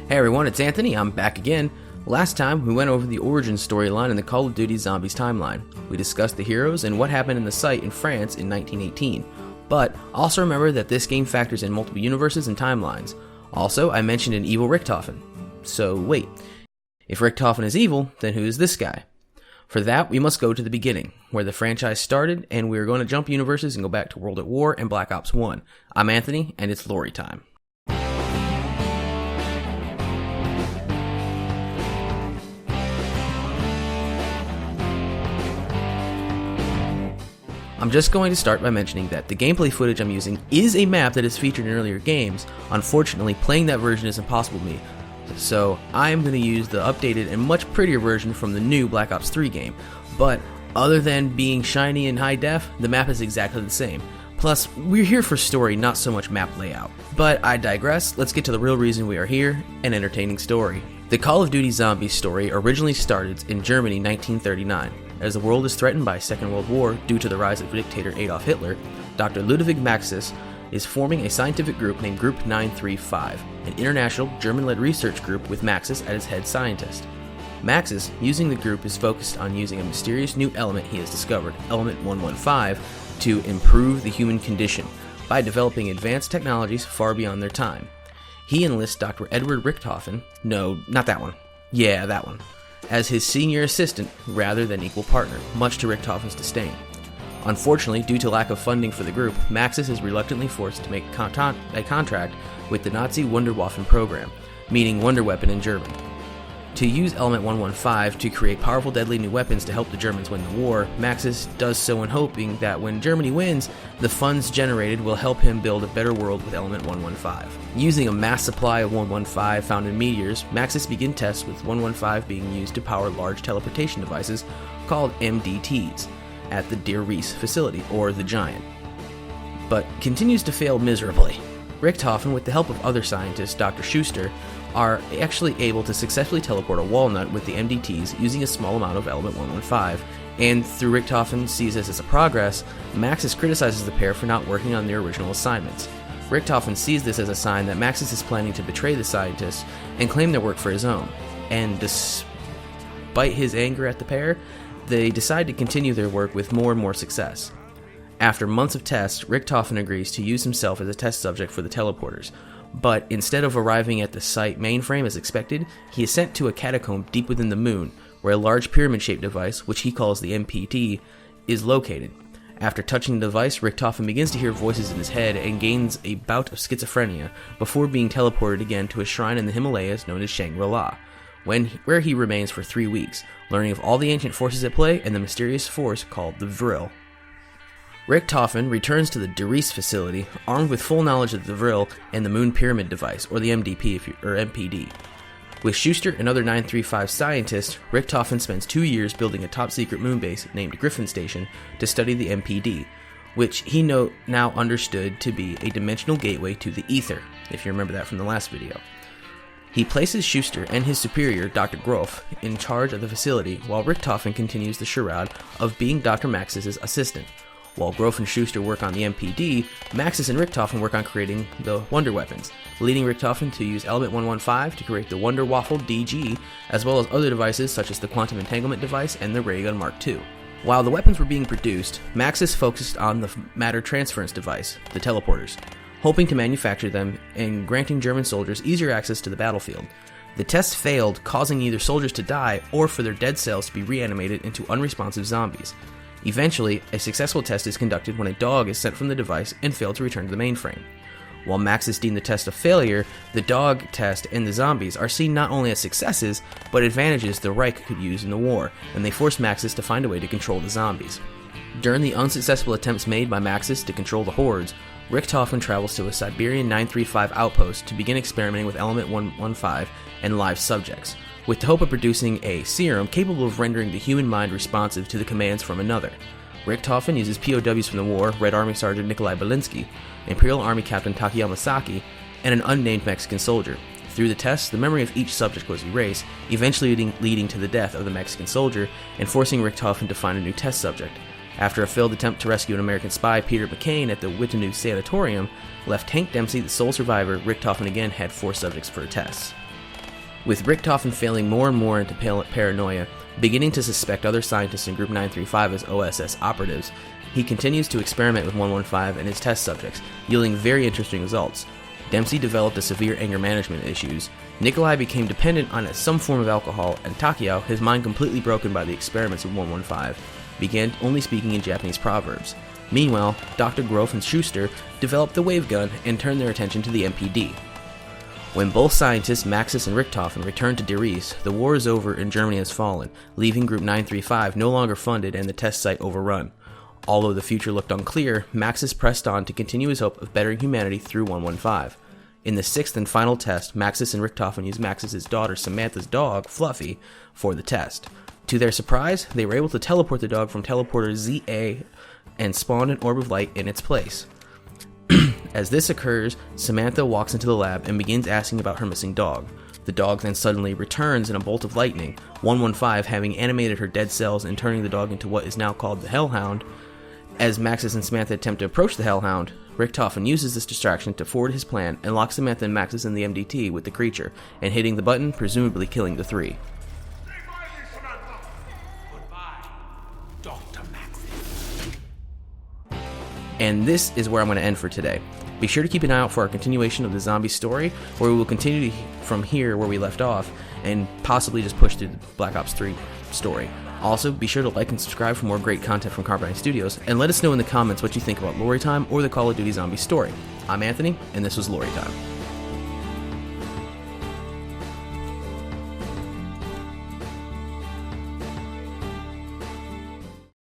Hey everyone, it's Anthony, I'm back again. Last time, we went over the origin storyline in the Call of Duty Zombies timeline. We discussed the heroes and what happened in the site in France in 1918. But also remember that this game factors in multiple universes and timelines. Also, I mentioned an evil Richthofen. So wait, if Richthofen is evil, then who is this guy? For that, we must go to the beginning, where the franchise started, and we are going to jump universes and go back to World at War and Black Ops 1. I'm Anthony, and it's Loreytime. I'm just going to start by mentioning that the gameplay footage I'm using is a map that is featured in earlier games. Unfortunately, playing that version is impossible to me, so I'm going to use the updated and much prettier version from the new Black Ops 3 game. But other than being shiny and high def, the map is exactly the same. Plus, we're here for story, not so much map layout. But I digress, let's get to the real reason we are here, an entertaining story. The Call of Duty Zombies story originally started in Germany 1939. As the world is threatened by Second World War due to the rise of dictator Adolf Hitler, Dr. Ludwig Maxis is forming a scientific group named Group 935, an international German-led research group with Maxis as its head scientist. Maxis, using the group, is focused on using a mysterious new element he has discovered, Element 115, to improve the human condition by developing advanced technologies far beyond their time. He enlists Dr. Edward Richthofen, no, not that one, yeah, that one, as his senior assistant rather than equal partner, much to Richthofen's disdain. Unfortunately, due to lack of funding for the group, Maxis is reluctantly forced to make a contract with the Nazi Wunderwaffen program, meaning Wonder Weapon in German, to use Element 115 to create powerful deadly new weapons to help the Germans win the war. Maxis does so in hoping that when Germany wins, the funds generated will help him build a better world with Element 115. Using a mass supply of 115 found in meteors, Maxis began tests with 115 being used to power large teleportation devices called MDTs at the Der Riese facility, or the Giant, but continues to fail miserably. Richthofen, with the help of other scientists, Dr. Schuster, are actually able to successfully teleport a walnut with the MDTs using a small amount of Element 115, and through Richthofen sees this as a progress, Maxis criticizes the pair for not working on their original assignments. Richthofen sees this as a sign that Maxis is planning to betray the scientists and claim their work for his own, and despite his anger at the pair, they decide to continue their work with more and more success. After months of tests, Richthofen agrees to use himself as a test subject for the teleporters, but instead of arriving at the site mainframe as expected, he is sent to a catacomb deep within the moon, where a large pyramid-shaped device, which he calls the MPT, is located. After touching the device, Richthofen begins to hear voices in his head and gains a bout of schizophrenia before being teleported again to a shrine in the Himalayas known as Shangri-La, where he remains for 3 weeks, learning of all the ancient forces at play and the mysterious force called the Vril. Richthofen returns to the Der Riese facility, armed with full knowledge of the Vril and the Moon Pyramid device, or the MPD. With Schuster and other 935 scientists, Richthofen spends 2 years building a top-secret moon base named Griffin Station to study the MPD, which he now understood to be a dimensional gateway to the ether, if you remember that from the last video. He places Schuster and his superior, Dr. Groff, in charge of the facility, while Richthofen continues the charade of being Dr. Maxis' assistant. While Groff and Schuster work on the MPD, Maxis and Richthofen work on creating the Wonder Weapons, leading Richthofen to use Element 115 to create the Wonder Waffle DG, as well as other devices such as the Quantum Entanglement device and the Ray Gun Mark II. While the weapons were being produced, Maxis focused on the matter transference device, the teleporters, hoping to manufacture them and granting German soldiers easier access to the battlefield. The tests failed, causing either soldiers to die or for their dead cells to be reanimated into unresponsive zombies. Eventually, a successful test is conducted when a dog is sent from the device and failed to return to the mainframe. While Maxis deemed the test a failure, the dog test and the zombies are seen not only as successes, but advantages the Reich could use in the war, and they force Maxis to find a way to control the zombies. During the unsuccessful attempts made by Maxis to control the hordes, Richthofen travels to a Siberian 935 outpost to begin experimenting with Element 115 and live subjects, with the hope of producing a serum capable of rendering the human mind responsive to the commands from another. Richthofen uses POWs from the war, Red Army Sergeant Nikolai Belinsky, Imperial Army Captain Takayama Saki, and an unnamed Mexican soldier. Through the tests, the memory of each subject was erased, eventually leading to the death of the Mexican soldier and forcing Richthofen to find a new test subject. After a failed attempt to rescue an American spy, Peter McCain, at the Wittenow Sanatorium, left Hank Dempsey the sole survivor. Richthofen again had 4 subjects for tests. With Richtofen failing more and more into paranoia, beginning to suspect other scientists in Group 935 as OSS operatives, he continues to experiment with 115 and his test subjects, yielding very interesting results. Dempsey developed a severe anger management issues, Nikolai became dependent on some form of alcohol, and Takeo, his mind completely broken by the experiments of 115, began only speaking in Japanese proverbs. Meanwhile, Dr. Grof and Schuster developed the wave gun and turned their attention to the MPD. When both scientists, Maxis and Richtofen, return to Derice, the war is over and Germany has fallen, leaving Group 935 no longer funded and the test site overrun. Although the future looked unclear, Maxis pressed on to continue his hope of bettering humanity through 115. In the sixth and final test, Maxis and Richtofen used Maxis' daughter Samantha's dog, Fluffy, for the test. To their surprise, they were able to teleport the dog from teleporter ZA and spawn an orb of light in its place. As this occurs, Samantha walks into the lab and begins asking about her missing dog. The dog then suddenly returns in a bolt of lightning, 115 having animated her dead cells and turning the dog into what is now called the Hellhound. As Maxis and Samantha attempt to approach the Hellhound, Richtofen uses this distraction to forward his plan and locks Samantha and Maxis in the MDT with the creature, and hitting the button, presumably killing the three. And this is where I'm going to end for today. Be sure to keep an eye out for our continuation of the zombie story, where we will continue from here where we left off, and possibly just push through the Black Ops 3 story. Also, be sure to like and subscribe for more great content from Carbyne Studios, and let us know in the comments what you think about Loreytime or the Call of Duty Zombie story. I'm Anthony, and this was Loreytime.